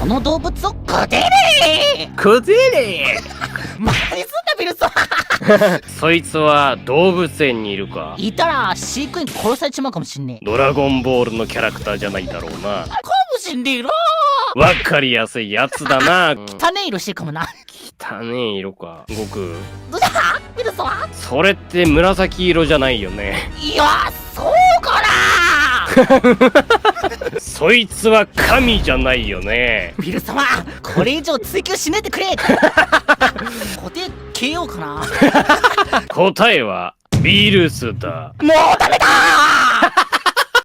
その動物をこてれこてれマジすんだビル様そいつは動物園にいるか？いたら飼育員殺されちまうかもしんねえ。ドラゴンボールのキャラクターじゃないだろうな。かもしんねえな。わかりやすいやつだな。汚ねえ色してるかもな。汚ねえ色か。悟空。どうしたビル様？それって紫色じゃないよね。いや、そうかなそいつは神じゃないよね。ビル様、これ以上追求しねえでくれ固定消えようかな答えはビルスだ。もうダメだー